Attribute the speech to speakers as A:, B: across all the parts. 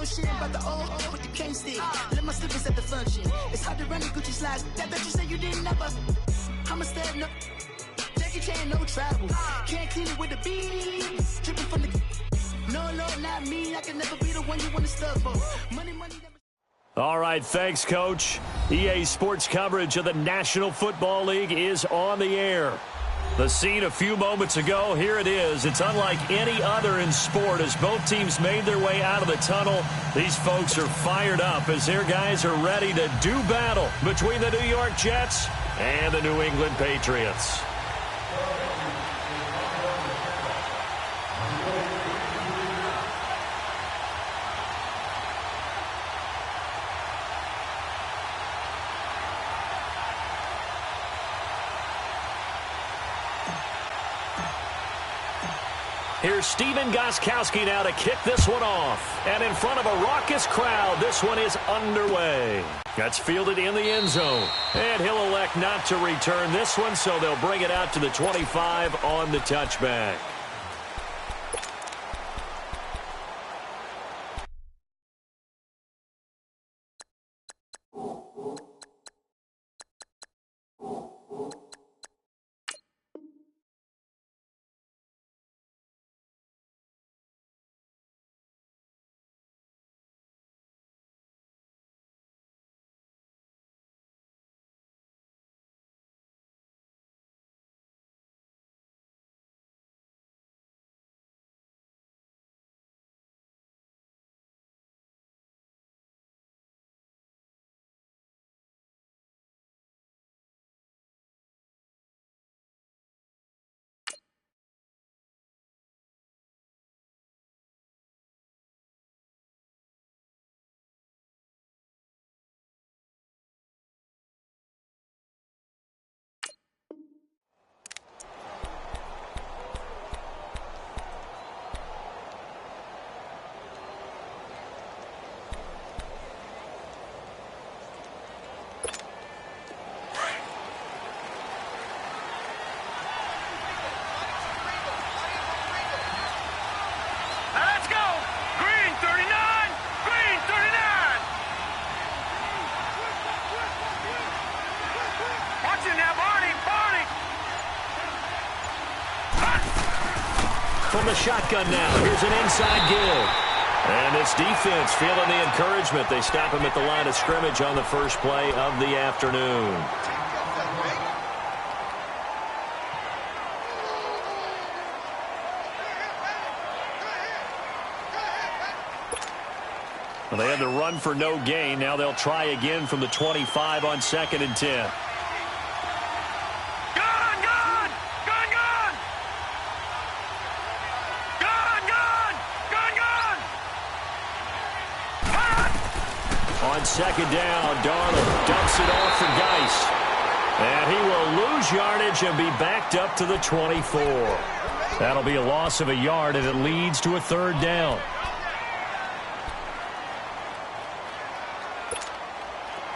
A: know shit about the old with the cane stick. Let my slippers at the function. It's hard to run the Gucci slides. That bet you say you didn't never. I'm a step no. Jackie Chan, no travel. Can't clean it with the beat. Dripping from the. No, not me. I can never be the one you want to stub for. Money.
B: All right, thanks, Coach. EA Sports coverage of the National Football League is on the air. The scene a few moments ago, here it is. It's unlike any other in sport as both teams made their way out of the tunnel. These folks are fired up as their guys are ready to do battle between the New York Jets and the New England Patriots. Here's Steven Gostkowski now to kick this one off. And in front of a raucous crowd, this one is underway. That's fielded in the end zone. And he'll elect not to return this one, so they'll bring it out to the 25 on the touchback. From the shotgun now, here's an inside give. And this defense feeling the encouragement. They stop him at the line of scrimmage on the first play of the afternoon. Well, they had the run for no gain. Now they'll try again from the 25 on 2nd and 10. On 2nd down, Darnold dumps it off for Geist. And he will lose yardage and be backed up to the 24. That'll be a loss of a yard, and it leads to a 3rd down.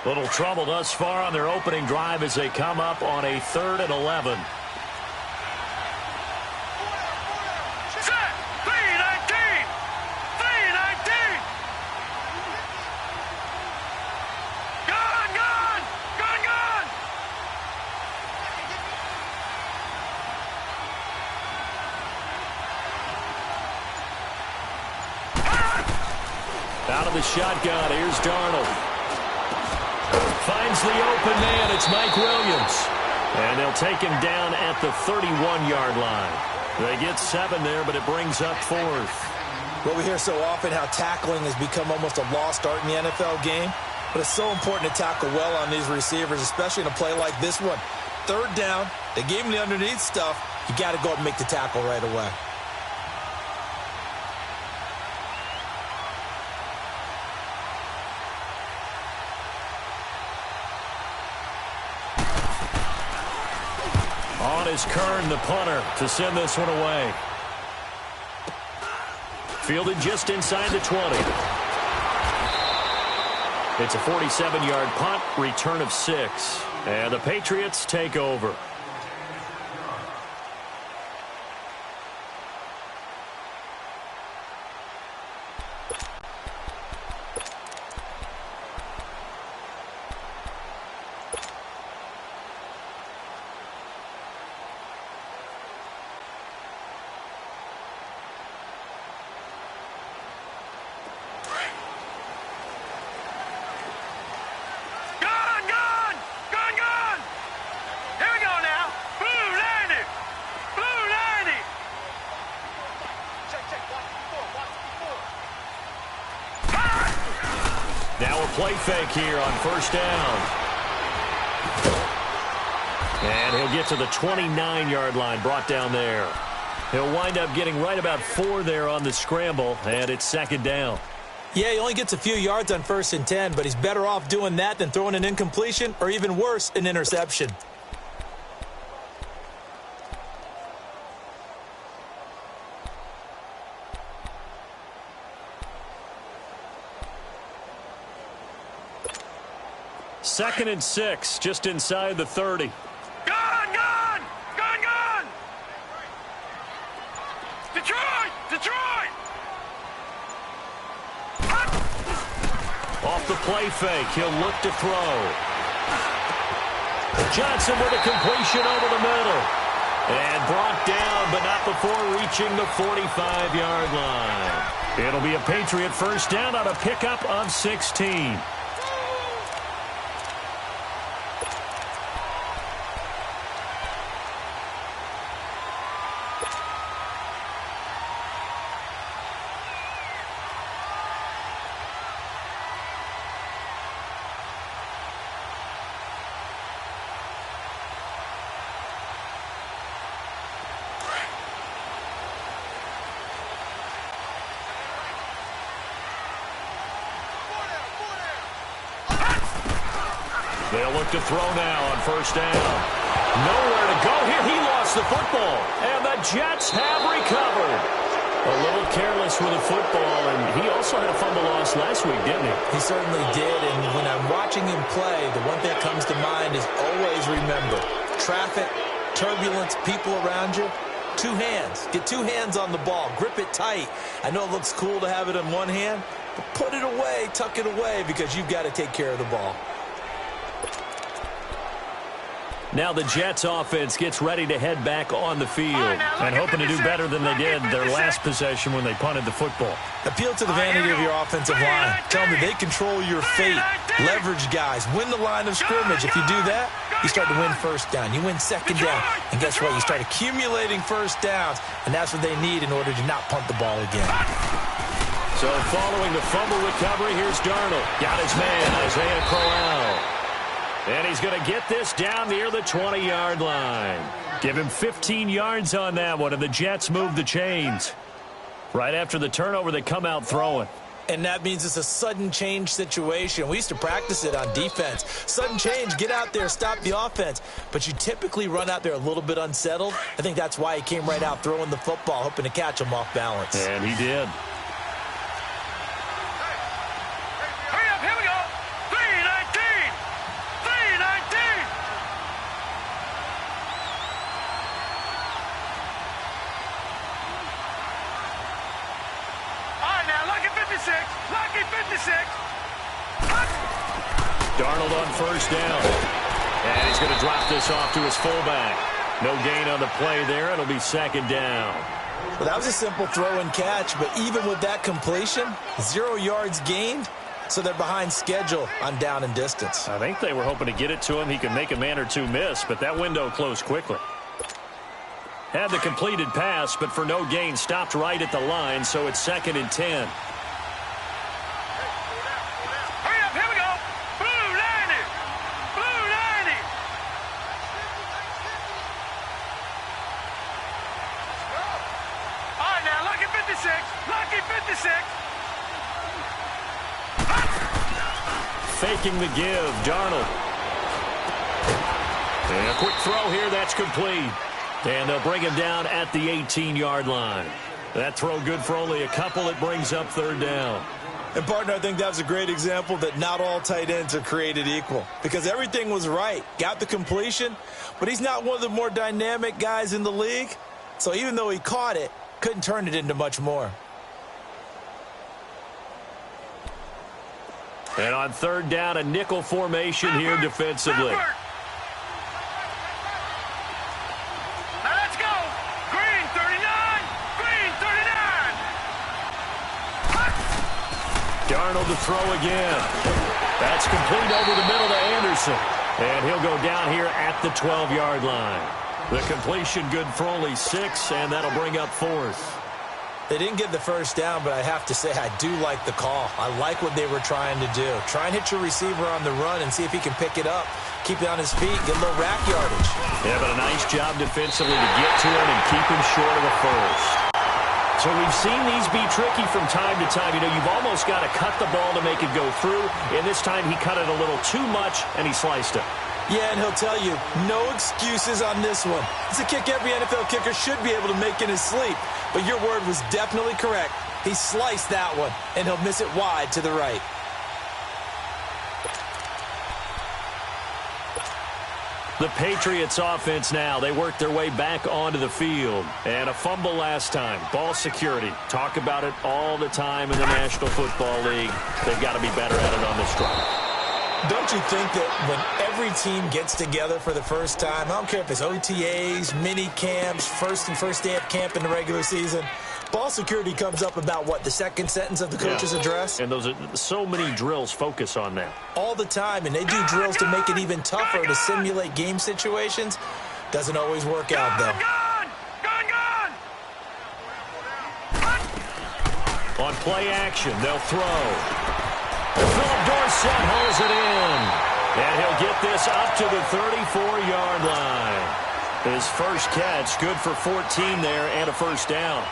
B: Little trouble thus far on their opening drive as they come up on a 3rd and 11. Out of the shotgun, here's Darnold. Finds the open man, it's Mike Williams. And they'll take him down at the 31-yard line. They get 7 there, but it brings up 4th.
C: Well, we hear so often how tackling has become almost a lost art in the NFL game. But it's so important to tackle well on these receivers, especially in a play like this one. 3rd down, they gave him the underneath stuff. You got to go up and make the tackle right away.
B: On is Kern, the punter, to send this one away. Fielded just inside the 20. It's a 47-yard punt, return of 6. And the Patriots take over. Now a play fake here on first down. And he'll get to the 29-yard line, brought down there. He'll wind up getting right about 4 there on the scramble, and it's second down.
C: Yeah, he only gets a few yards on 1st and 10, but he's better off doing that than throwing an incompletion or even worse, an interception.
B: Second and 6, just inside the 30.
D: Gone! Detroit!
B: Off the play fake, he'll look to throw. Johnson with a completion over the middle. And brought down, but not before reaching the 45-yard line. It'll be a Patriot first down on a pickup of 16. They'll look to throw now on first down. Nowhere to go here. He lost the football. And the Jets have recovered. A little careless with the football, and he also had a fumble loss last week, didn't he?
C: He certainly did, and when I'm watching him play, the one thing that comes to mind is always remember, traffic, turbulence, people around you, 2 hands. Get 2 hands on the ball. Grip it tight. I know it looks cool to have it in one hand, but put it away, tuck it away, because you've got to take care of the ball.
B: Now the Jets offense gets ready to head back on the field and hoping to do better than they did their last possession when they punted the football.
C: Appeal to the vanity of your offensive line. Tell them that they control your fate. Leverage guys. Win the line of scrimmage. If you do that, you start to win first down. You win second down. And guess what? You start accumulating first downs, and that's what they need in order to not punt the ball again.
B: So following the fumble recovery, here's Darnold. Got his man, Isaiah Crowell. And he's going to get this down near the 20-yard line. Give him 15 yards on that one, and the Jets move the chains. Right after the turnover, they come out throwing.
C: And that means it's a sudden change situation. We used to practice it on defense. Sudden change, get out there, stop the offense. But you typically run out there a little bit unsettled. I think that's why he came right out throwing the football, hoping to catch him off balance.
B: And he did. Darnold on first down. And he's going to drop this off to his fullback. No gain on the play there. It'll be second down.
C: Well, that was a simple throw and catch, but even with that completion, 0 yards gained, so they're behind schedule on down and distance.
B: I think they were hoping to get it to him. He could make a man or two miss, but that window closed quickly. Had the completed pass, but for no gain, stopped right at the line, so it's second and 10. Faking the give, Darnold. And a quick throw here, that's complete. And they'll bring him down at the 18-yard line. That throw good for only a couple. It brings up third down.
C: And, partner, I think that was a great example that not all tight ends are created equal. Because everything was right. Got the completion, but he's not one of the more dynamic guys in the league. So even though he caught it, couldn't turn it into much more.
B: And on third down, a nickel formation here defensively.
D: Now let's go. Green 39. Green 39.
B: Darnold to throw again. That's complete over the middle to Anderson. And he'll go down here at the 12-yard line. The completion good for only 6, and that'll bring up fourth.
C: They didn't get the first down, but I have to say I do like the call. I like what they were trying to do. Try and hit your receiver on the run and see if he can pick it up. Keep it on his feet, get a little rack yardage.
B: Yeah, but a nice job defensively to get to him and keep him short of the first. So we've seen these be tricky from time to time. You know, you've almost got to cut the ball to make it go through. And this time he cut it a little too much, and he sliced it.
C: Yeah, and he'll tell you, no excuses on this one. It's a kick every NFL kicker should be able to make in his sleep. But your word was definitely correct. He sliced that one, and he'll miss it wide to the right.
B: The Patriots offense now. They work their way back onto the field. And a fumble last time. Ball security. Talk about it all the time in the National Football League. They've got to be better at it on this drive.
C: Don't you think that when every team gets together for the first time, I don't care if it's OTAs, mini camps, first day of camp in the regular season, ball security comes up about, what, the second sentence of the coach's address?
B: And those are so many drills focus on that.
C: All the time, and they do drills to make it even tougher to simulate game situations. Doesn't always work out, though.
B: On play action, they'll throw. Philip Dorsett hauls it in. And he'll get this up to the 34-yard line. His first catch, good for 14 there and a first down.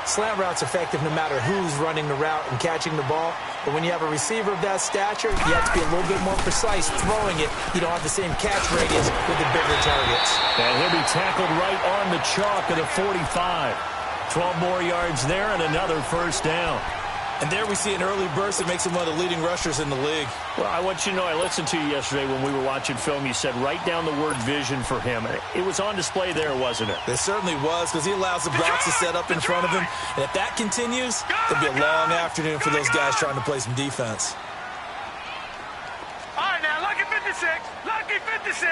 C: Slant route's effective no matter who's running the route and catching the ball. But when you have a receiver of that stature, you have to be a little bit more precise throwing it. You don't have the same catch radius with the bigger targets.
B: And he'll be tackled right on the chalk of the 45. 12 more yards there and another first down.
C: And there we see an early burst that makes him one of the leading rushers in the league.
B: Well, I want you to know, I listened to you yesterday when we were watching film. You said write down the word vision for him. It was on display there, wasn't it?
C: It certainly was, because he allows the blocks to set up in front of him. And if that continues, it'll be a long afternoon for those guys trying to play some defense.
D: All right, now, lucky 56. Lucky 56.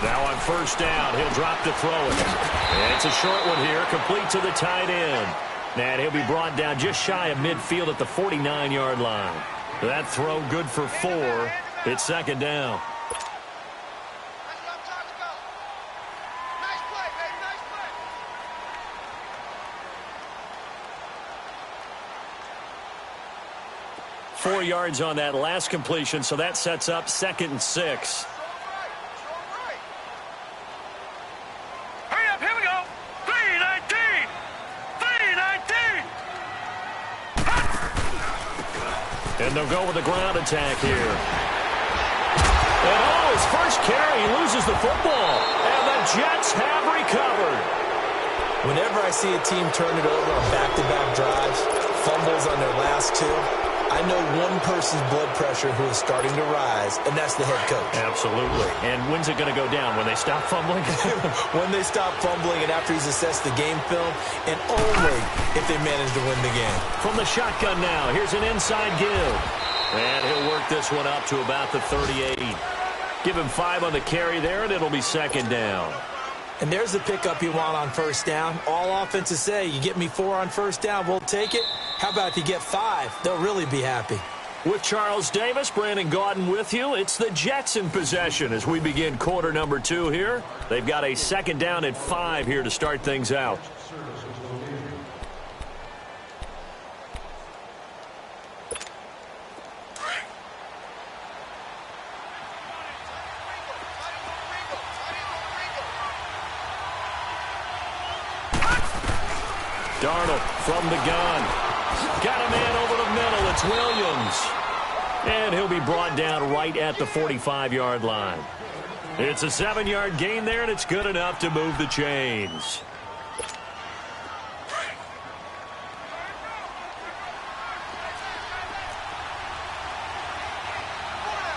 B: Now on first down, he'll drop to throw it. And it's a short one here, complete to the tight end. And he'll be brought down just shy of midfield at the 49-yard line. That throw good for 4. It's second down.
D: Nice
B: 4 yards on that last completion, so that sets up 2nd and 6. And they'll go with a ground attack here. And his first carry, he loses the football. And the Jets have recovered.
C: Whenever I see a team turn it over on back-to-back drives, fumbles on their last two, I know one person's blood pressure who is starting to rise, and that's the head coach.
B: Absolutely. And when's it going to go down? When they stop fumbling?
C: When they stop fumbling and after he's assessed the game film, and only if they manage to win the game.
B: From the shotgun now, here's an inside give. And he'll work this one up to about the 38. Give him 5 on the carry there, and it'll be second down.
C: And there's the pickup you want on first down. All offenses say, you get me 4 on first down, we'll take it. How about if you get 5? They'll really be happy.
B: With Charles Davis, Brandon Gaudin with you. It's the Jets in possession as we begin quarter number 2 here. They've got a second down at 5 here to start things out. Darnold from the gun. Got a man over the middle. It's Williams. And he'll be brought down right at the 45-yard line. It's a 7-yard gain there, and it's good enough to move the chains.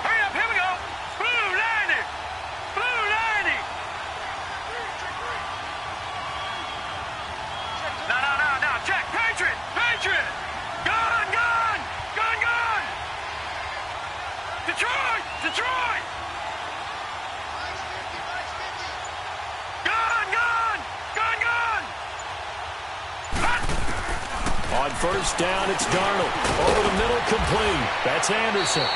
D: Hurry up, here we go. Blue 90. Blue 90. No. Check. Patriot. Gun. Detroit. Gun.
B: On first down, it's Darnold. Over the middle, complete. That's Anderson.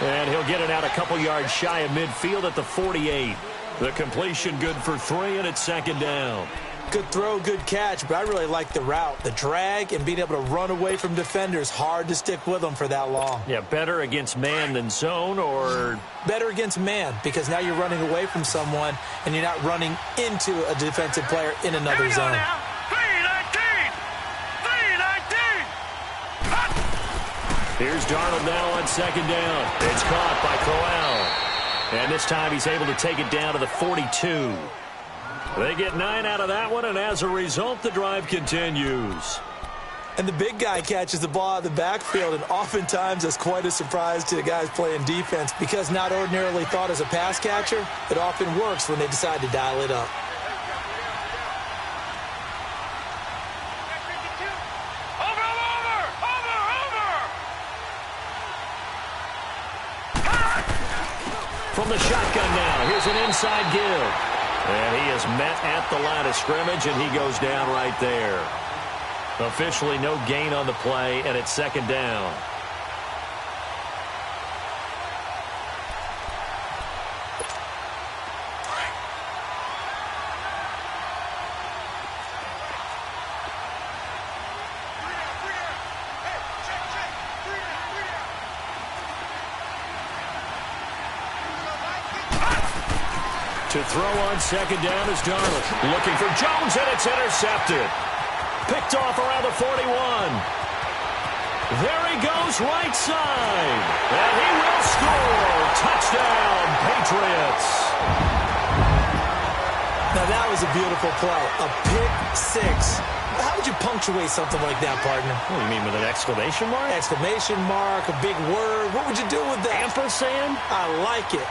B: And he'll get it out a couple yards shy of midfield at the 48. The completion good for 3, and it's second down.
C: Good throw, good catch, but I really like the route. The drag and being able to run away from defenders, hard to stick with them for that long.
B: Yeah, better against man than zone, or?
C: Better against man, because now you're running away from someone and you're not running into a defensive player in another zone.
D: Now. 319! 319!
B: Here's Darnold now on second down. It's caught by Corral. And this time he's able to take it down to the 42. They get 9 out of that one, and as a result, the drive continues.
C: And the big guy catches the ball out of the backfield, and oftentimes that's quite a surprise to the guys playing defense, because not ordinarily thought as a pass catcher, it often works when they decide to dial it up.
B: From the shotgun now, here's an inside give. And he is met at the line of scrimmage, and he goes down right there. Officially no gain on the play, and it's second down. To throw on second down is Darnold. Looking for Jones, and it's intercepted. Picked off around the 41. There he goes, right side. And he will score. Touchdown, Patriots.
C: Now that was a beautiful play. A pick six. How would you punctuate something like that, partner?
B: What do you mean, with an exclamation mark?
C: Exclamation mark, a big word. What would you do with that?
B: Ampersand?
C: I like it.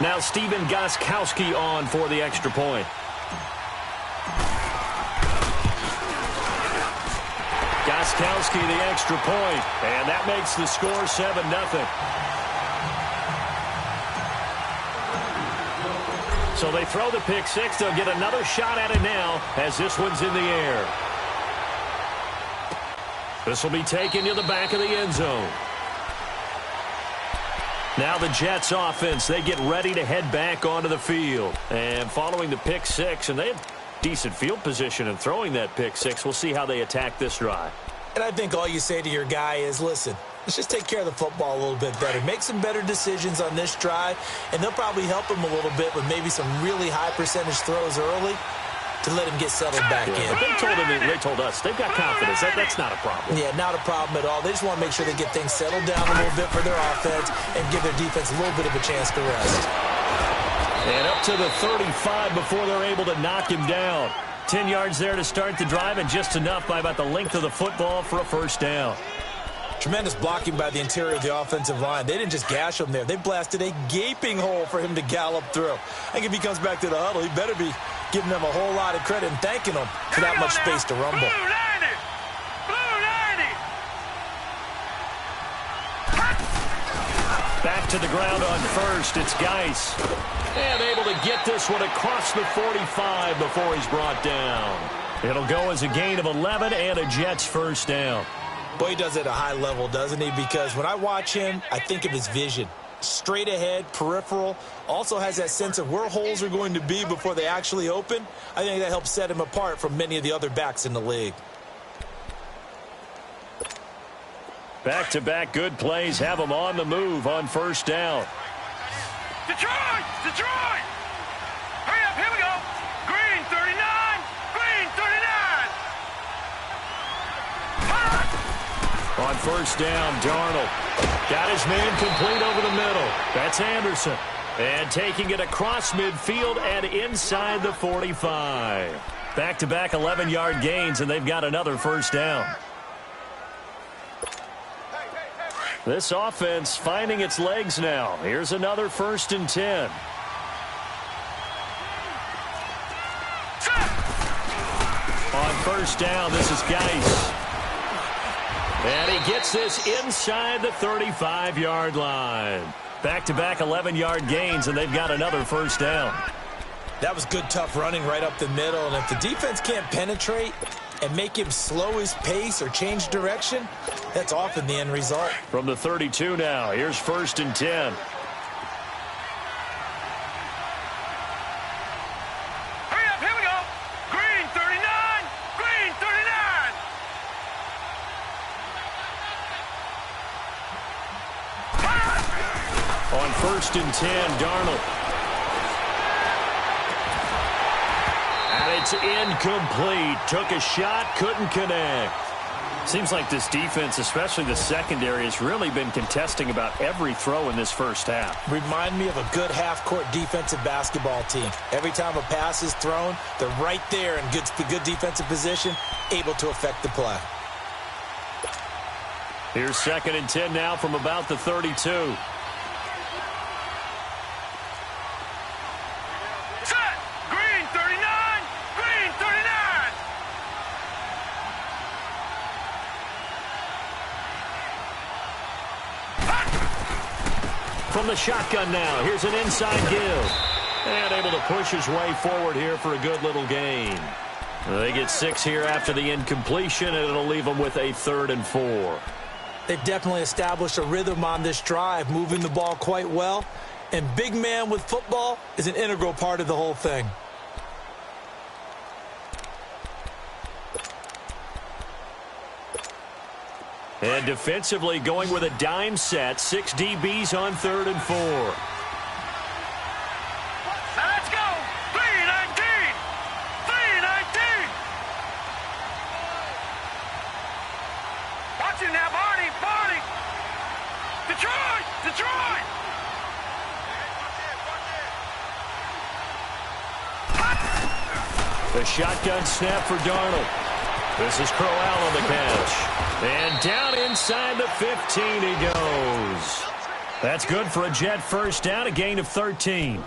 B: Now Steven Gostkowski on for the extra point. Gostkowski the extra point, and that makes the score 7-0. So they throw the pick six. They'll get another shot at it now as this one's in the air. This will be taken to the back of the end zone. Now the Jets offense, they get ready to head back onto the field. And following the pick six, and they have decent field position in throwing that pick six. We'll see how they attack this drive.
C: And I think all you say to your guy is, listen, let's just take care of the football a little bit better. Make some better decisions on this drive, and they'll probably help him a little bit with maybe some really high percentage throws early to let him get settled back in.
B: They told us they've got confidence. That's not a problem.
C: Yeah, not a problem at all. They just want to make sure they get things settled down a little bit for their offense and give their defense a little bit of a chance to rest.
B: And up to the 35 before they're able to knock him down. 10 yards there to start the drive, and just enough by about the length of the football for a first down.
C: Tremendous blocking by the interior of the offensive line. They didn't just gash him there. They blasted a gaping hole for him to gallop through. I think if he comes back to the huddle, he better be giving them a whole lot of credit and thanking them for that much space to rumble.
D: Blue 90! Blue 90!
B: Back to the ground on first. It's Geis. And able to get this one across the 45 before he's brought down. It'll go as a gain of 11 and a Jets first down.
C: Boy, he does it at a high level, doesn't he? Because when I watch him, I think of his vision. Straight ahead, peripheral, also has that sense of where holes are going to be before they actually open. I think that helps set him apart from many of the other backs in the league.
B: Back-to-back good plays have him on the move on first down.
D: Detroit! Detroit! Hurry up, here we go! Green 39! Green 39!
B: On first down, Darnold got his man complete over the middle. That's Anderson. And taking it across midfield and inside the 45. Back-to-back 11-yard gains, and they've got another first down. This offense finding its legs now. Here's another 1st and 10. On first down, this is Geis. And he gets this inside the 35-yard line. Back-to-back 11-yard gains, and they've got another first down.
C: That was good, tough running right up the middle. And if the defense can't penetrate and make him slow his pace or change direction, that's often the end result.
B: From the 32 now, here's 1st and 10.
D: Hurry up, here we go!
B: 1st and 10, Darnold. And it's incomplete. Took a shot, couldn't connect. Seems like this defense, especially the secondary, has really been contesting about every throw in this first half.
C: Remind me of a good half-court defensive basketball team. Every time a pass is thrown, they're right there in good defensive position, able to affect the play.
B: Here's 2nd and 10 now from about the 32.
D: Set! Green 39! Green 39!
B: From the shotgun now, here's an inside give. And able to push his way forward here for a good little gain. They get 6 here after the incompletion, and it'll leave them with a 3rd and 4.
C: They've definitely established a rhythm on this drive, moving the ball quite well. And big man with football is an integral part of the whole thing.
B: And defensively going with a dime set. 6 DBs on 3rd and 4.
D: Now let's go! 319! 319! Watch it now, Barney! Barney! Detroit! Detroit!
B: The shotgun snap for Darnold. This is Crowell on the catch. And down inside the 15 he goes. That's good for a Jet first down, a gain of 13.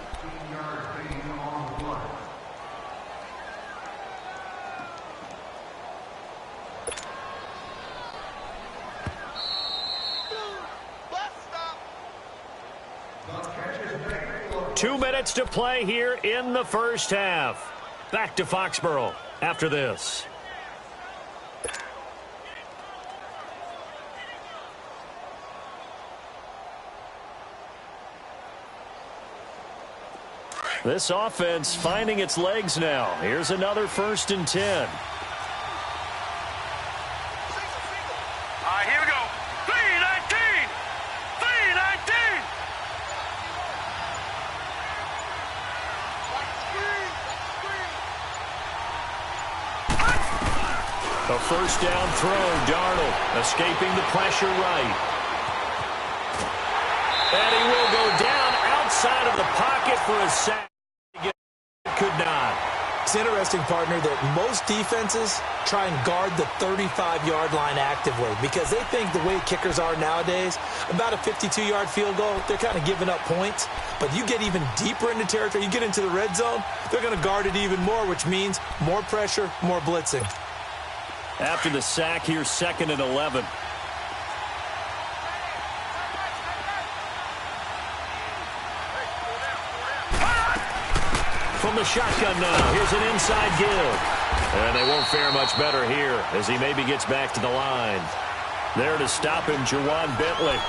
B: Two minutes to play here in the first half. Back to Foxborough after this. This offense finding its legs now. Here's another 1st and 10.
D: All right, here we go. 319! 319!
B: A first down throw, Darnold escaping the pressure right. And he will go down outside of the pocket for a sack. Could not.
C: It's interesting, partner, that most defenses try and guard the 35-yard line actively because they think the way kickers are nowadays, about a 52-yard field goal, they're kind of giving up points. But you get even deeper into territory, you get into the red zone, they're going to guard it even more, which means more pressure, more blitzing.
B: After the sack, here's 2nd and 11. From the shotgun now, here's an inside give. And they won't fare much better here as he maybe gets back to the line. There to stop him, Jawan Bentley.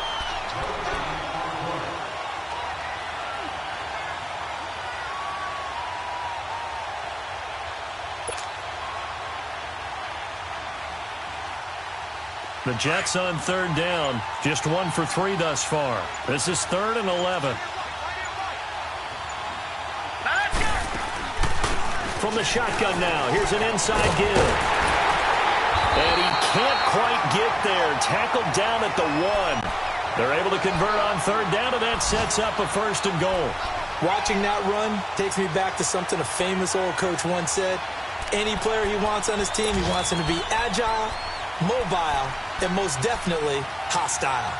B: The Jets on 3rd down, just 1 for 3 thus far. This is 3rd and 11. From the shotgun now, here's an inside give. And he can't quite get there. Tackled down at the 1. They're able to convert on 3rd down, and that sets up a 1st and goal.
C: Watching that run takes me back to something a famous old coach once said. Any player he wants on his team, he wants him to be agile, mobile, and most definitely hostile.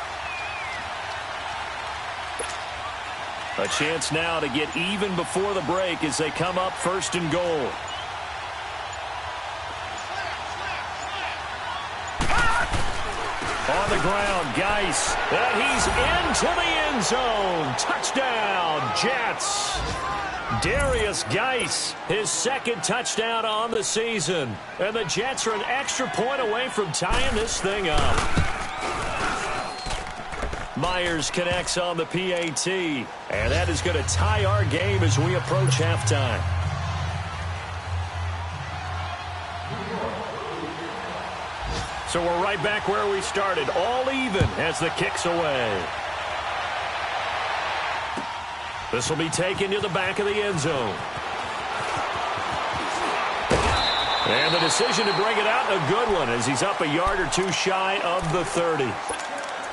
B: A chance now to get even before the break as they come up 1st and goal. On the ground, Geis. And he's into the end zone. Touchdown, Jets. Darius Geis, his 2nd touchdown on the season. And the Jets are an extra point away from tying this thing up. Myers connects on the PAT, and that is going to tie our game as we approach halftime. So we're right back where we started, all even as the kick's away. This will be taken to the back of the end zone. And the decision to bring it out, a good one, as he's up a yard or two shy of the 30.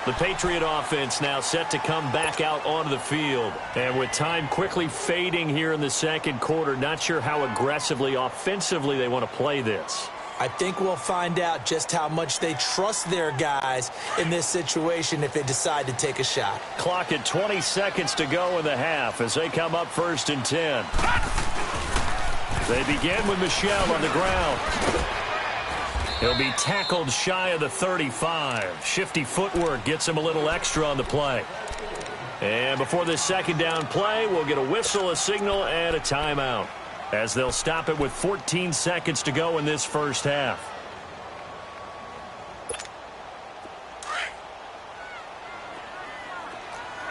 B: The Patriot offense now set to come back out onto the field. And with time quickly fading here in the second quarter, not sure how aggressively, offensively they want to play this.
C: I think we'll find out just how much they trust their guys in this situation if they decide to take a shot.
B: Clock at 20 seconds to go in the half as they come up 1st and 10. They begin with Michel on the ground. He'll be tackled shy of the 35. Shifty footwork gets him a little extra on the play. And before this second down play, we'll get a whistle, a signal, and a timeout, as they'll stop it with 14 seconds to go in this first half.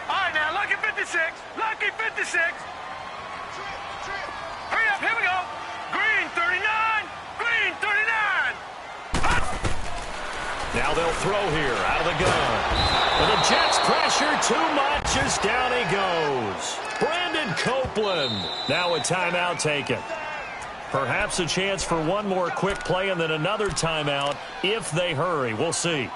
D: All right, now, lucky 56. Lucky 56. Hurry up, here we go. Green 39. Green 39.
B: Now they'll throw here out of the gun. But the Jets pressure too much as down he goes. Brandon Copeland. Now a timeout taken. Perhaps a chance for one more quick play and then another timeout if they hurry. We'll see.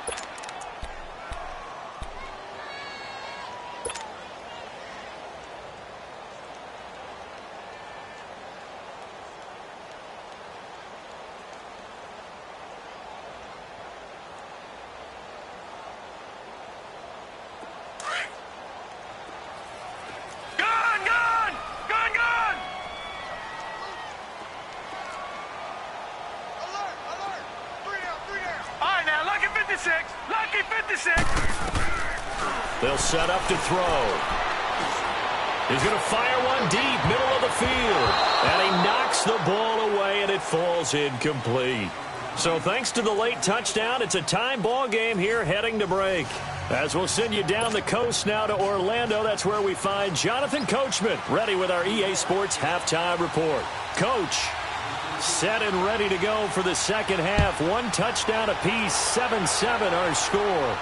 D: Lucky 56.
B: They'll set up to throw. He's going to fire one deep, middle of the field. And he knocks the ball away, and it falls incomplete. So thanks to the late touchdown, it's a time ball game here heading to break. As we'll send you down the coast now to Orlando, that's where we find Jonathan Coachman, ready with our EA Sports halftime report. Coach, set and ready to go for the second half. One touchdown apiece, 7-7 our score.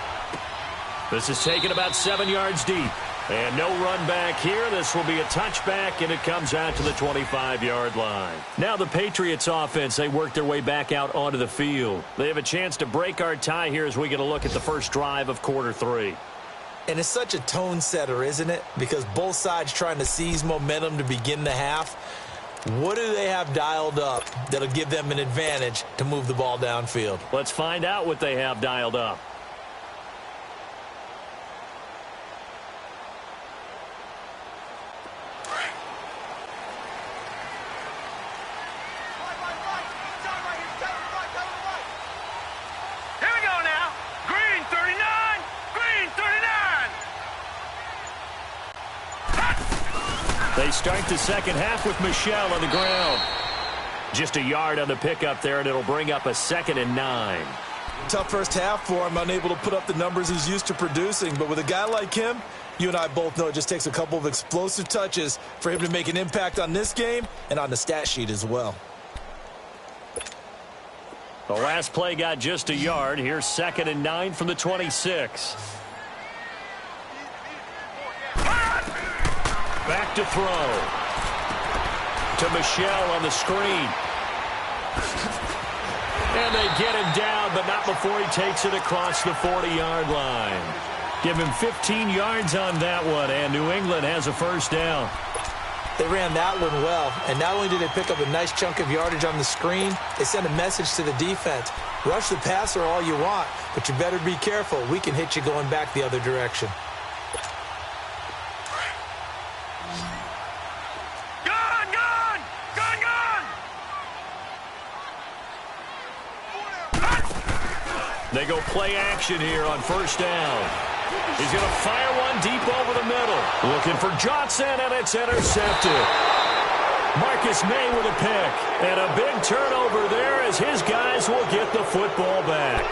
B: This is taken about 7 yards deep. And no run back here. This will be a touchback, and it comes out to the 25-yard line. Now the Patriots offense, they work their way back out onto the field. They have a chance to break our tie here as we get a look at the first drive of quarter three.
C: And it's such a tone setter, isn't it? Because both sides trying to seize momentum to begin the half. What do they have dialed up that'll give them an advantage to move the ball downfield?
B: Let's find out what they have dialed up. They start the second half with Michel on the ground. Just a yard on the pickup there, and it'll bring up a 2nd and 9.
C: Tough first half for him, unable to put up the numbers he's used to producing. But with a guy like him, you and I both know it just takes a couple of explosive touches for him to make an impact on this game and on the stat sheet as well.
B: The last play got just a yard. Here's 2nd and 9 from the 26. Back to throw. To Michel on the screen. And they get him down, but not before he takes it across the 40-yard line. Give him 15 yards on that one, and New England has a first down.
C: They ran that one well, and not only did they pick up a nice chunk of yardage on the screen, they sent a message to the defense. Rush the passer all you want, but you better be careful. We can hit you going back the other direction.
B: They go play action here on first down. He's going to fire one deep over the middle. Looking for Johnson, and it's intercepted. Marcus May with a pick. And a big turnover there as his guys will get the football back.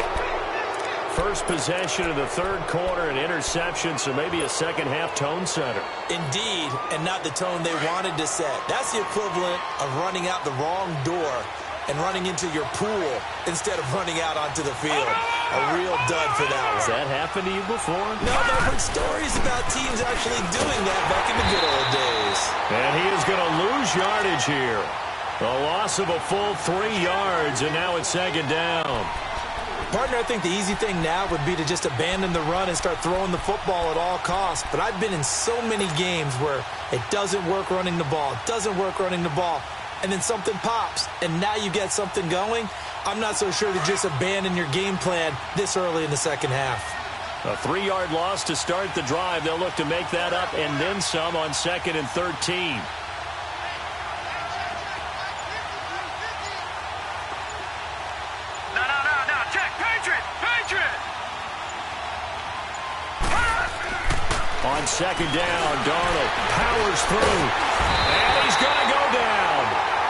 B: First possession of the third quarter, an interception, so maybe a second half tone setter.
C: Indeed, and not the tone they wanted to set. That's the equivalent of running out the wrong door and running into your pool instead of running out onto the field. A real dud for that one.
B: Has that happened to you before?
C: No, but I've heard stories about teams actually doing that back in the good old days.
B: And he is going to lose yardage here. A loss of a full 3 yards, and now it's second down.
C: Partner, I think the easy thing now would be to just abandon the run and start throwing the football at all costs. But I've been in so many games where it doesn't work running the ball, and then something pops, and now you get something going. I'm not so sure to just abandon your game plan this early in the second half.
B: A 3-yard loss to start the drive. They'll look to make that up and then some on 2nd and 13.
D: No, check, Patriot!
B: On 2nd down, Darnold powers through, and he's going to go down.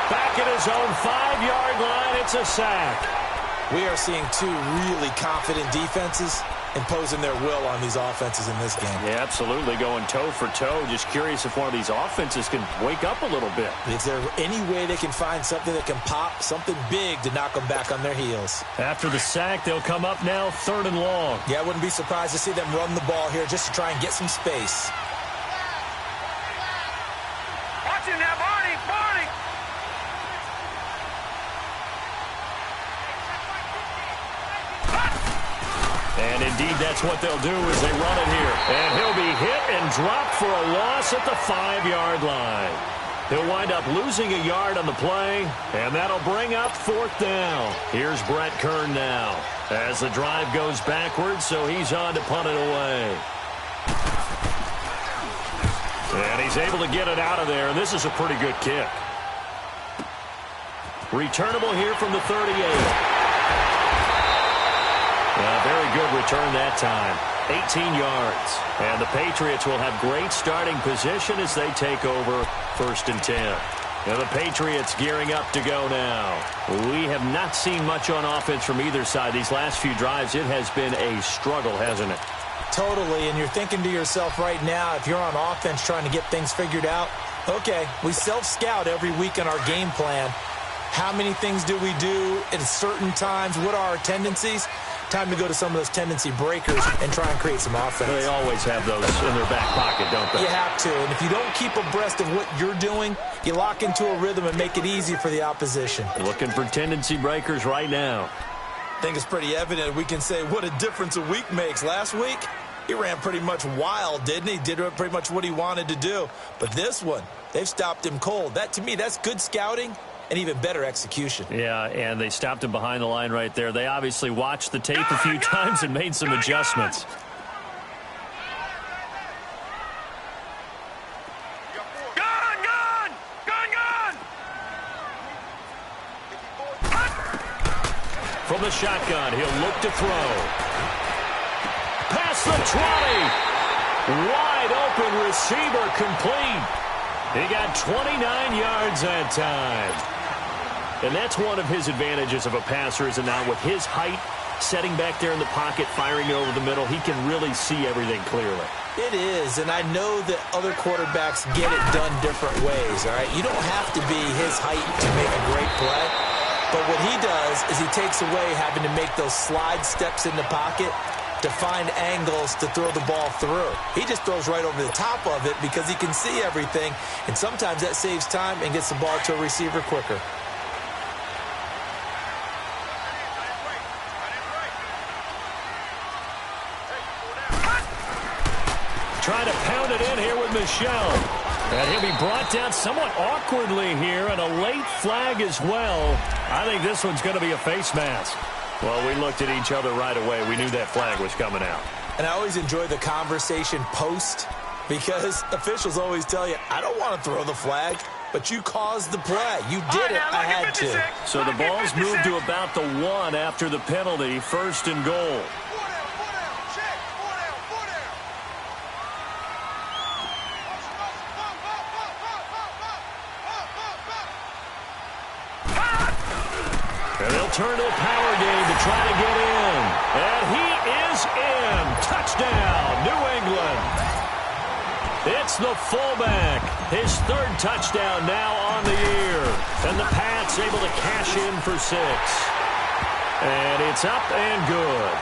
B: Back at his own 5-yard line, it's a sack.
C: We are seeing two really confident defenses imposing their will on these offenses in this game.
B: Yeah, absolutely, going toe for toe. Just curious if one of these offenses can wake up a little bit.
C: Is there any way they can find something that can pop, something big to knock them back on their heels?
B: After the sack, they'll come up now 3rd and long.
C: Yeah, I wouldn't be surprised to see them run the ball here just to try and get some space.
D: Watch him now, Barney!
B: And indeed, that's what they'll do as they run it here. And he'll be hit and dropped for a loss at the 5-yard line. He'll wind up losing a yard on the play, and that'll bring up 4th down. Here's Brett Kern now as the drive goes backwards, so he's on to punt it away. And he's able to get it out of there, and this is a pretty good kick. Returnable here from the 38. Very good return that time. 18 yards. And the Patriots will have great starting position as they take over 1st and 10. Now the Patriots gearing up to go now. We have not seen much on offense from either side. These last few drives, it has been a struggle, hasn't it?
C: Totally, and you're thinking to yourself right now, if you're on offense trying to get things figured out, okay, we self-scout every week in our game plan. How many things do we do at certain times? What are our tendencies? Time to go to some of those tendency breakers and try and create some offense.
B: They always have those in their back pocket, don't they?
C: You have to, and if you don't keep abreast of what you're doing, you lock into a rhythm and make it easy for the opposition.
B: Looking for tendency breakers right now.
C: I think it's pretty evident we can say what a difference a week makes. Last week, he ran pretty much wild, didn't he? Did pretty much what he wanted to do. But this one, they've stopped him cold. That, to me, that's good scouting and even better execution.
B: Yeah, and they stopped him behind the line right there. They obviously watched the tape a few times and made some adjustments. From the shotgun, he'll look to throw. Past the 20. Wide open receiver complete. He got 29 yards that time. And that's one of his advantages of a passer, is it not? With his height, setting back there in the pocket, firing over the middle, he can really see everything clearly.
C: It is, and I know that other quarterbacks get it done different ways, all right? You don't have to be his height to make a great play. But what he does is he takes away having to make those slide steps in the pocket to find angles to throw the ball through. He just throws right over the top of it because he can see everything, and sometimes that saves time and gets the ball to a receiver quicker.
B: Trying to pound it in here with Michel. And he'll be brought down somewhat awkwardly here, and a late flag as well. I think this one's going to be a face mask. Well, we looked at each other right away. We knew that flag was coming out.
C: And I always enjoy the conversation post, because officials always tell you, I don't want to throw the flag, but you caused the play. You did it. I had to.
B: So the ball's moved to about the 1 after the penalty. 1st and goal. And they'll turn to a power game to try to get in. And he is in. Touchdown, New England. It's the fullback, His third touchdown now on the year. And the Pats able to cash in for 6. And it's up and good.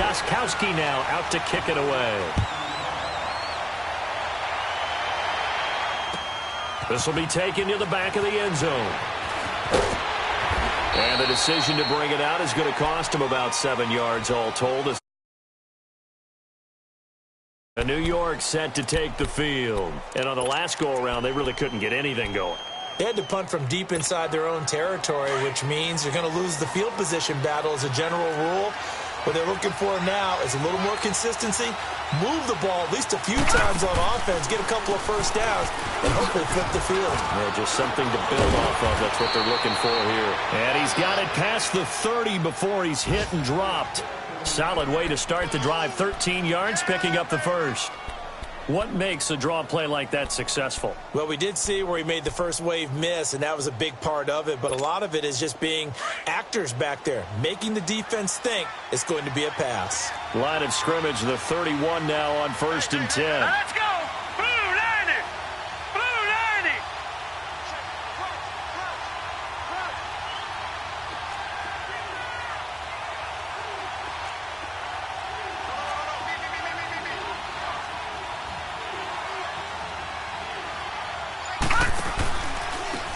B: Gostkowski now out to kick it away. This will be taken to the back of the end zone. And the decision to bring it out is going to cost him about 7 yards all told. New York set to take the field. And on the last go-around, they really couldn't get anything going.
C: They had to punt from deep inside their own territory, which means you're going to lose the field position battle as a general rule. What they're looking for now is a little more consistency, move the ball at least a few times on offense, get a couple of first downs, and hopefully flip the field.
B: Yeah, just something to build off of. That's what they're looking for here. And he's got it past the 30 before he's hit and dropped. Solid way to start the drive. 13 yards, picking up the first. What makes a draw play like that successful?
C: Well, we did see where he made the first wave miss, and that was a big part of it. But a lot of it is just being actors back there, making the defense think it's going to be a pass.
B: Line of scrimmage, the 31 now on 1st and 10.
D: Let's go! Blue line it! Blue line it!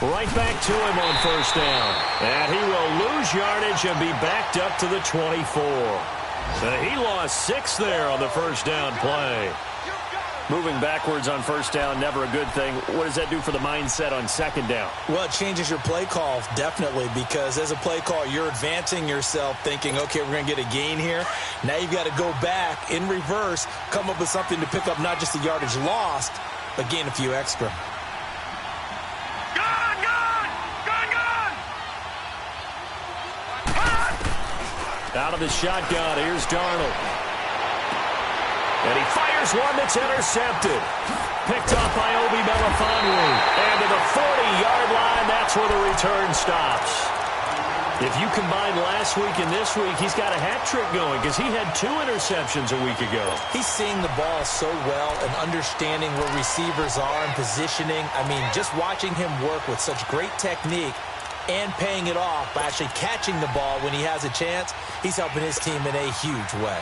B: Right back to him on 1st down. And he will lose yardage and be backed up to the 24. He lost 6 there on the 1st down play. Moving backwards on 1st down, never a good thing. What does that do for the mindset on 2nd down?
C: Well, it changes your play call, definitely, because as a play call, you're advancing yourself thinking, okay, we're going to get a gain here. Now you've got to go back in reverse, come up with something to pick up not just the yardage lost, but gain a few extra.
B: Out of the shotgun, here's Darnold. And he fires one that's intercepted. Picked up by Obi Melifonwu. And to the 40-yard line, that's where the return stops. If you combine last week and this week, he's got a hat trick going because he had 2 interceptions a week ago.
C: He's seeing the ball so well and understanding where receivers are and positioning. I mean, just watching him work with such great technique and paying it off by actually catching the ball when he has a chance, he's helping his team in a huge way.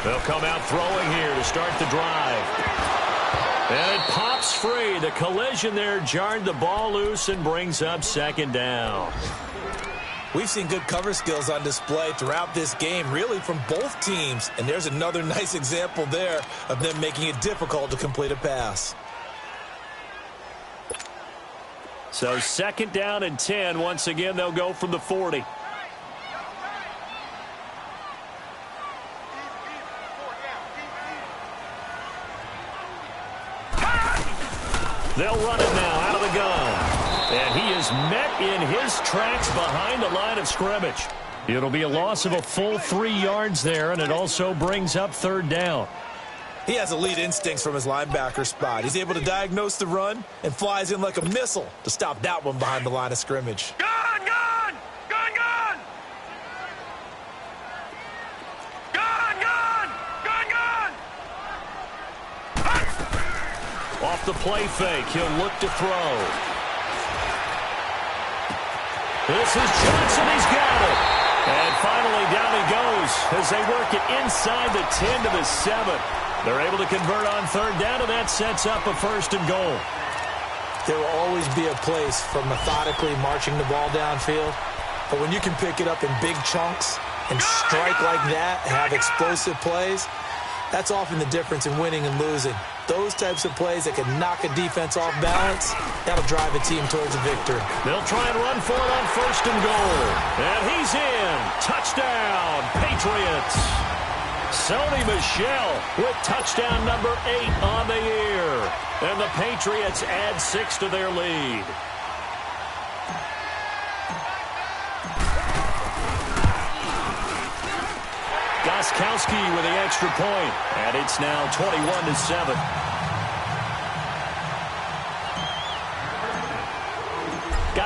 B: They'll come out throwing here to start the drive. And it pops free. The collision there jarred the ball loose and brings up 2nd down.
C: We've seen good cover skills on display throughout this game, really from both teams. And there's another nice example there of them making it difficult to complete a pass.
B: So 2nd down and 10. Once again, they'll go from the 40. They'll run it now out of the gun. And he is met in his tracks behind the line of scrimmage. It'll be a loss of a full 3 yards there, and it also brings up 3rd down.
C: He has elite instincts from his linebacker spot. He's able to diagnose the run and flies in like a missile to stop that one behind the line of scrimmage.
D: Gone! Gone! Gone! Gone! Gone! Gone! Gone! Gone!
B: Off the play fake, he'll look to throw. This is Johnson, he's got it. And finally down he goes as they work it inside the 10 to the 7. They're able to convert on 3rd down, and that sets up a 1st and goal.
C: There will always be a place for methodically marching the ball downfield. But when you can pick it up in big chunks and strike like that and have explosive plays, that's often the difference in winning and losing. Those types of plays that can knock a defense off balance, that'll drive a team towards a victory.
B: They'll try and run for it on 1st and goal. And he's in. Touchdown, Patriots. Sony Michel with touchdown number 8 on the year. And the Patriots add 6 to their lead. Gostkowski with the extra point, and it's now 21-7.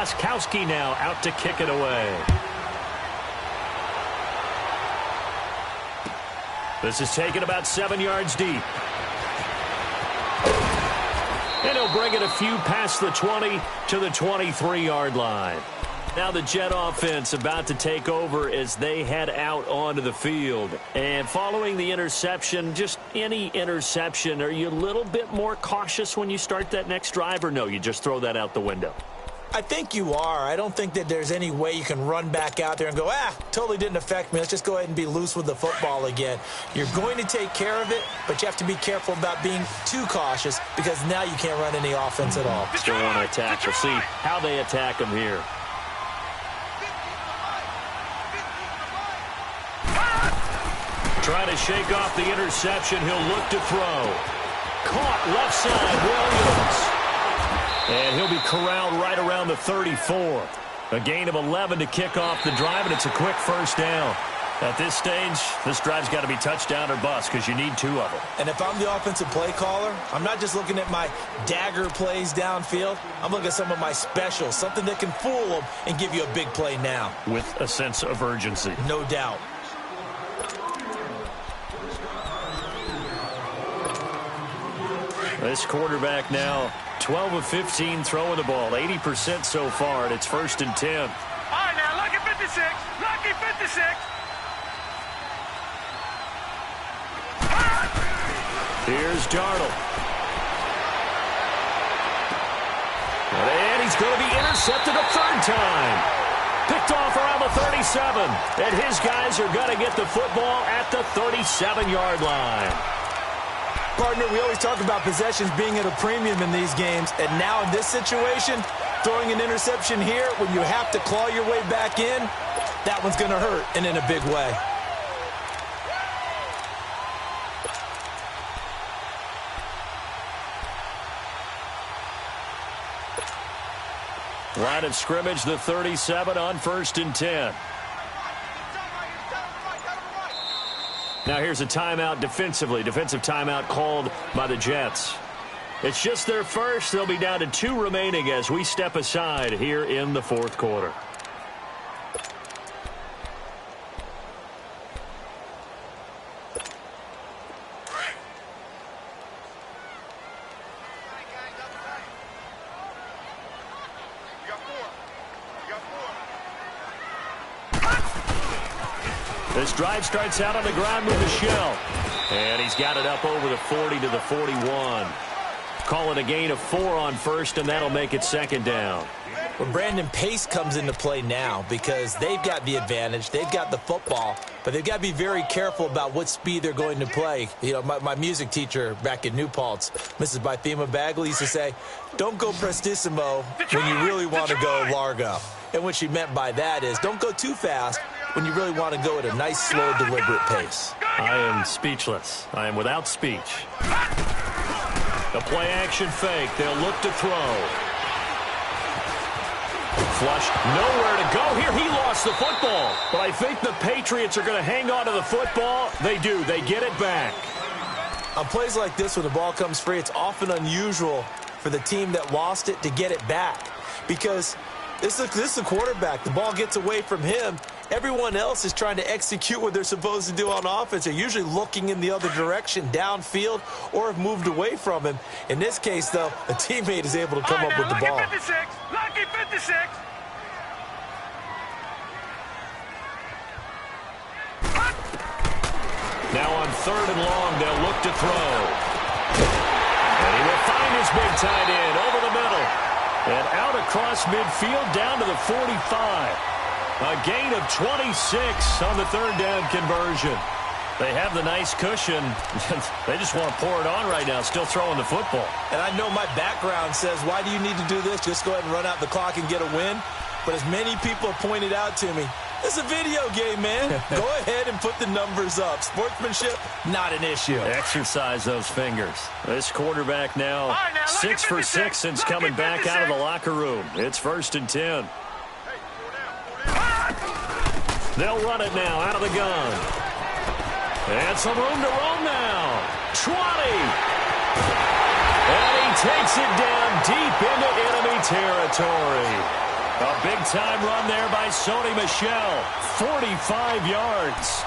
B: Gostkowski now out to kick it away. This is taken about 7 yards deep. And he'll bring it a few past the 20 to the 23-yard line. Now the Jet offense about to take over as they head out onto the field. And following the interception, just any interception, are you a little bit more cautious when you start that next drive, or no, you just throw that out the window?
C: I think you are. I don't think that there's any way you can run back out there and go, totally didn't affect me. Let's just go ahead and be loose with the football again. You're going to take care of it, but you have to be careful about being too cautious because now you can't run any offense at all.
B: Still want to attack. We'll see how they attack them here. Trying to shake off the interception. He'll look to throw. Caught left side, Williams. And he'll be corralled right around the 34. A gain of 11 to kick off the drive, and it's a quick first down. At this stage, this drive's got to be touchdown or bust because you need 2 of them.
C: And if I'm the offensive play caller, I'm not just looking at my dagger plays downfield. I'm looking at some of my specials, something that can fool them and give you a big play now.
B: With a sense of urgency.
C: No doubt.
B: This quarterback now 12 of 15 throwing the ball, 80% so far, and it's 1st and 10.
D: All right, now, lucky 56. Lucky 56.
B: Here's Darnold. And he's going to be intercepted a 3rd time. Picked off around the 37. And his guys are going to get the football at the 37-yard line.
C: Partner, we always talk about possessions being at a premium in these games, and now in this situation, throwing an interception here when you have to claw your way back in, that one's going to hurt, and in a big way.
B: Line of scrimmage, the 37 on 1st and 10. Now here's a timeout defensively. Defensive timeout called by the Jets. It's just their first. They'll be down to 2 remaining as we step aside here in the 4th quarter. This drive starts out on the ground with the shell. And he's got it up over the 40 to the 41. Call it a gain of 4 on 1st, and that'll make it 2nd down.
C: Well, Brandon, pace comes into play now because they've got the advantage. They've got the football, but they've got to be very careful about what speed they're going to play. You know, my music teacher back in New Paltz, Mrs. Bythema Bagley, used to say, don't go prestissimo when you really want to go largo. And what she meant by that is don't go too fast when you really want to go at a nice, slow, deliberate pace.
B: I am speechless. I am without speech. The play action fake. They'll look to throw. Flush, nowhere to go here. He lost the football. But I think the Patriots are going to hang on to the football. They do. They get it back.
C: On plays like this, when the ball comes free, it's often unusual for the team that lost it to get it back. Because this is the quarterback. The ball gets away from him. Everyone else is trying to execute what they're supposed to do on offense. They're usually looking in the other direction, downfield, or have moved away from him. In this case, though, a teammate is able to come up with the ball.
D: Lucky 56. Lucky 56.
B: Now on 3rd and long, they'll look to throw. And he will find his big tight end over the middle. And out across midfield down to the 45. A gain of 26 on the 3rd down conversion. They have the nice cushion. They just want to pour it on right now, still throwing the football.
C: And I know my background says, why do you need to do this? Just go ahead and run out the clock and get a win. But as many people have pointed out to me, it's a video game, man. Go ahead and put the numbers up. Sportsmanship, not an issue.
B: Exercise those fingers. This quarterback now 6 for 6 since coming back out of the locker room. It's 1st and 10. They'll run it now out of the gun. And some room to roam now. 20. And he takes it down deep into enemy territory. A big-time run there by Sony Michel. 45 yards.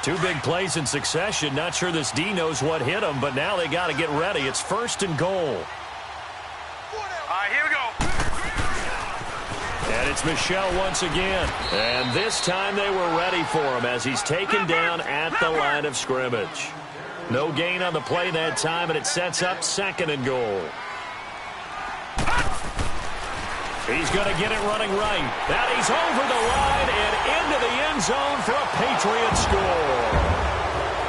B: Two big plays in succession. Not sure this D knows what hit him, but now they got to get ready. It's 1st and goal.
D: All right, here we go.
B: And it's Michel once again. And this time they were ready for him as he's taken down at the line of scrimmage. No gain on the play that time, and it sets up 2nd and goal. He's going to get it running right. Now he's over the line and into the end zone for a Patriot score.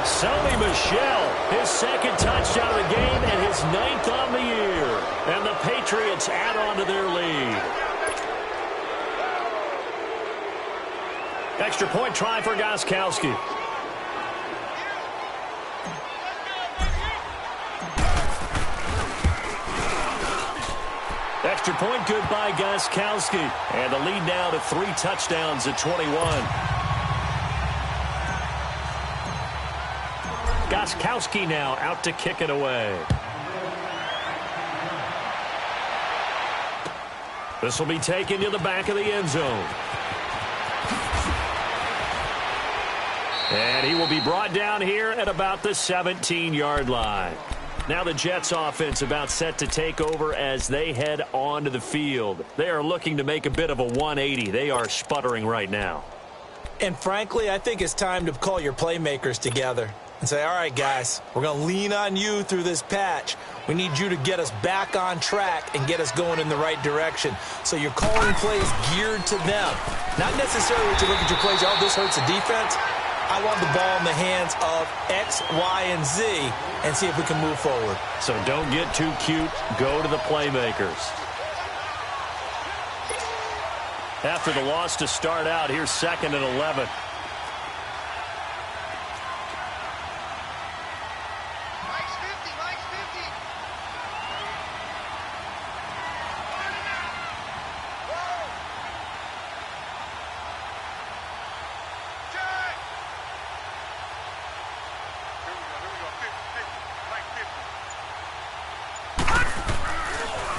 B: Sony Michel, his 2nd touchdown of the game and his 9th on the year. And the Patriots add on to their lead. Extra point try for Gostkowski. Extra point good by Gostkowski. And the lead now to 3 touchdowns at 21. Gostkowski now out to kick it away. This will be taken to the back of the end zone. And he will be brought down here at about the 17-yard line. Now the Jets offense about set to take over as they head onto the field. They are looking to make a bit of a 180. They are sputtering right now.
C: And frankly, I think it's time to call your playmakers together and say, all right, guys, we're going to lean on you through this patch. We need you to get us back on track and get us going in the right direction. So you're calling plays geared to them. Not necessarily to look at your plays, oh, this hurts the defense. I want the ball in the hands of X, Y, and Z and see if we can move forward.
B: So don't get too cute. Go to the playmakers. After the loss to start out, here's 2nd and 11.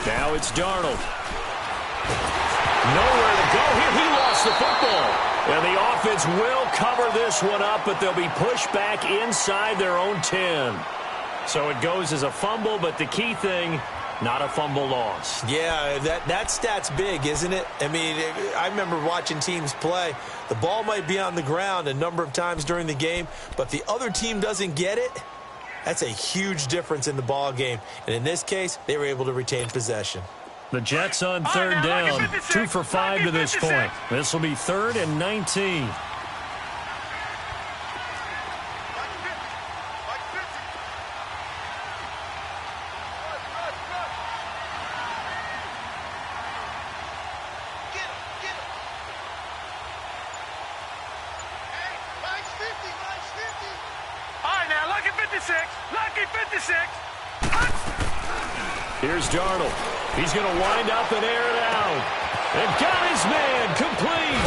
B: Now it's Darnold. Nowhere to go here. He lost the football. And the offense will cover this one up, but they'll be pushed back inside their own 10. So it goes as a fumble, but the key thing, not a fumble loss.
C: Yeah, that stat's big, isn't it? I mean, I remember watching teams play. The ball might be on the ground a number of times during the game, but the other team doesn't get it. That's a huge difference in the ball game. And in this case, they were able to retain possession.
B: The Jets on 3rd down, 2 for 5 to this point. This will be 3rd and 19. Here's Darnold. He's going to wind up and air it out. And got his man complete.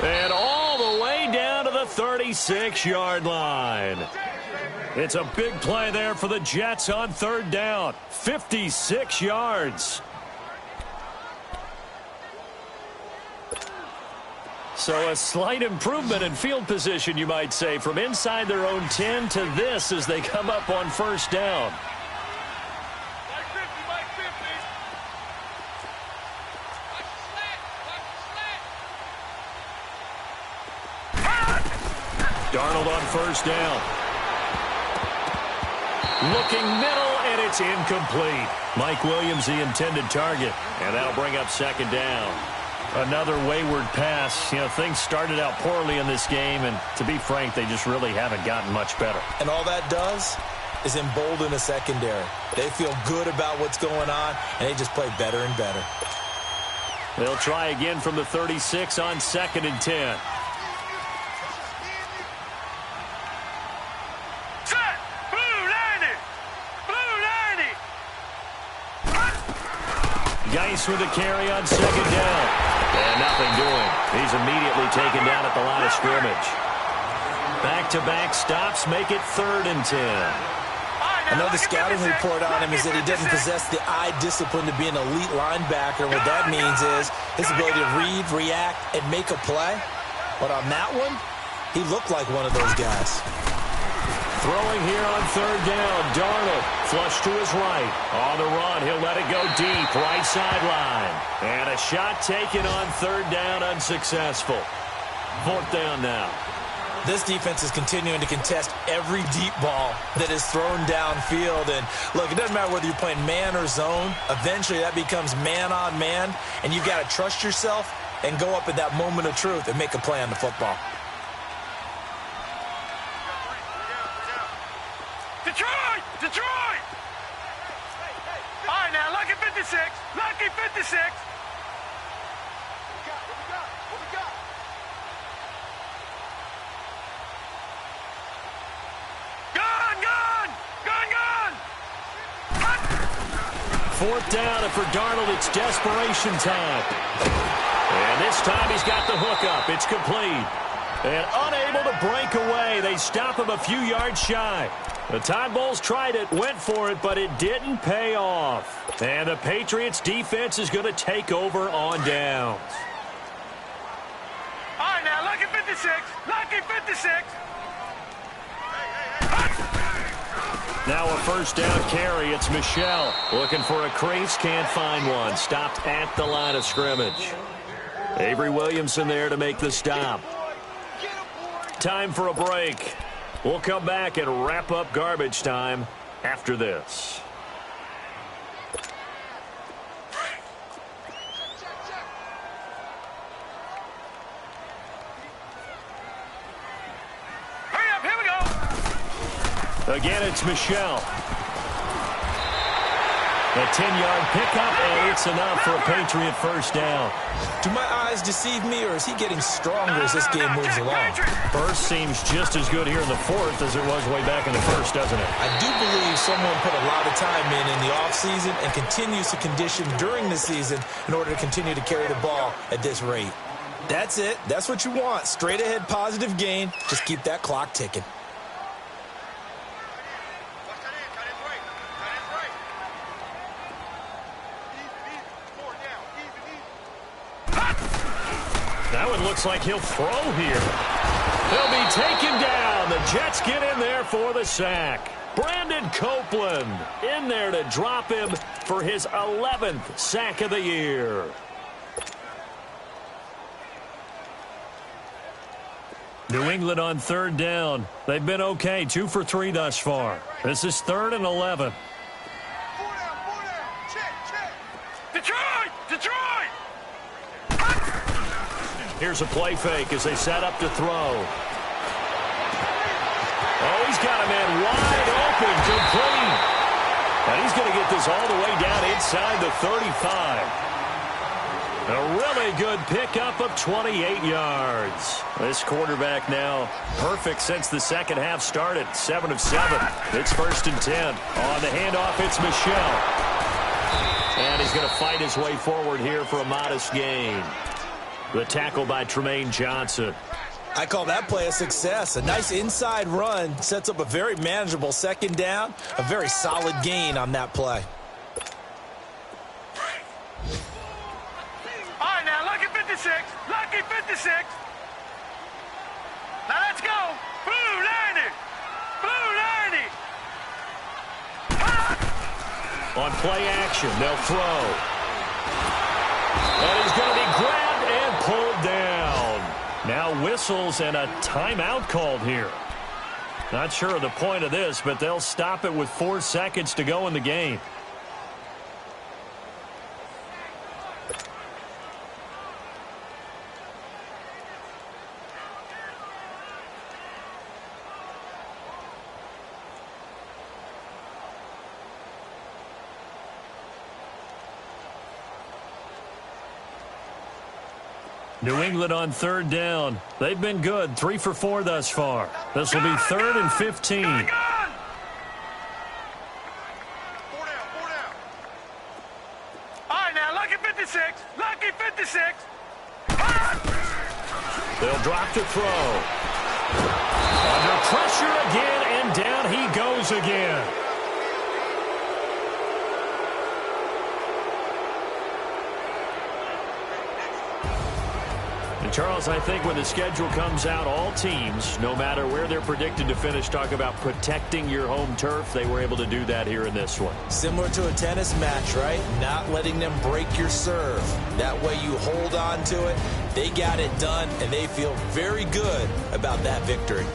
B: And all the way down to the 36-yard line. It's a big play there for the Jets on 3rd down. 56 yards. So a slight improvement in field position, you might say, from inside their own 10 to this as they come up on 1st down. Darnold on 1st down. Looking middle, and it's incomplete. Mike Williams, the intended target, and that'll bring up 2nd down. Another wayward pass. You know, things started out poorly in this game, and to be frank, they just really haven't gotten much better.
C: And all that does is embolden a secondary. They feel good about what's going on, and they just play better and better.
B: They'll try again from the 36 on 2nd and 10. Geis with a carry on second down. And nothing doing. He's immediately taken down at the line of scrimmage. Back-to-back stops make it 3rd and 10.
C: I know the scouting report on him is that he doesn't possess the eye discipline to be an elite linebacker. What that means is his ability to read, react, and make a play. But on that one, he looked like one of those guys.
B: Throwing here on 3rd down. Darnold flush to his right. On the run, he'll let it go deep. Right sideline. And a shot taken on 3rd down, unsuccessful. 4th down now.
C: This defense is continuing to contest every deep ball that is thrown downfield. And, look, it doesn't matter whether you're playing man or zone. Eventually, that becomes man-on-man. And you've got to trust yourself and go up at that moment of truth and make a play on the football.
D: Detroit! Detroit! All right, now, lucky 56. Lucky 56. What we got? Gun!
B: 4th down, and for Darnold, it's desperation time. And this time he's got the hook up. It's complete. And unable to break away. They stop him a few yards shy. The Tide Bulls tried it, went for it, but it didn't pay off. And the Patriots defense is going to take over on downs.
D: All right, now, lucky 56. Lucky 56.
B: Now a 1st down carry. It's Michel looking for a crease. Can't find one. Stopped at the line of scrimmage. Avery Williamson there to make the stop. Time for a break. We'll come back and wrap up garbage time after this.
D: Hurry up, here we go.
B: Again, it's Michel. A 10-yard pickup, and it's enough for a Patriot 1st down.
C: Do my eyes deceive me, or is he getting stronger as this game moves along?
B: First seems just as good here in the 4th as it was way back in the 1st, doesn't it?
C: I do believe someone put a lot of time in the offseason and continues to condition during the season in order to continue to carry the ball at this rate. That's it. That's what you want. Straight ahead positive gain. Just keep that clock ticking.
B: That one looks like he'll throw here. He'll be taken down. The Jets get in there for the sack. Brandon Copeland in there to drop him for his 11th sack of the year. New England on 3rd down. They've been okay, 2 for 3 thus far. This is 3rd and 11.
D: Detroit!
B: Here's a play fake as they set up to throw. Oh, he's got a man wide open, complete. And he's going to get this all the way down inside the 35. A really good pickup of 28 yards. This quarterback now perfect since the 2nd half started. 7 of 7. It's 1st and 10. On the handoff, it's Michel. And he's going to fight his way forward here for a modest gain. The tackle by Tremaine Johnson.
C: I call that play a success. A nice inside run sets up a very manageable 2nd down. A very solid gain on that play.
D: All right, now, lucky 56. Lucky 56. Now, let's go. Blue 90. Blue 90.
B: On play action, they'll throw. And he's going to be grabbed and pulled down. Now whistles and a timeout called here. Not sure of the point of this, but they'll stop it with 4 seconds to go in the game. New England on 3rd down. They've been good, 3 for 4 thus far. This will be 3rd and 15.
D: Four down. All right, now, lucky
B: back to throw. Under pressure again, and down he goes again. And Charles, I think when the schedule comes out, all teams, no matter where they're predicted to finish, talk about protecting your home turf. They were able to do that here in this one.
C: Similar to a tennis match, right? Not letting them break your serve. That way you hold on to it. They got it done, and they feel very good about that victory.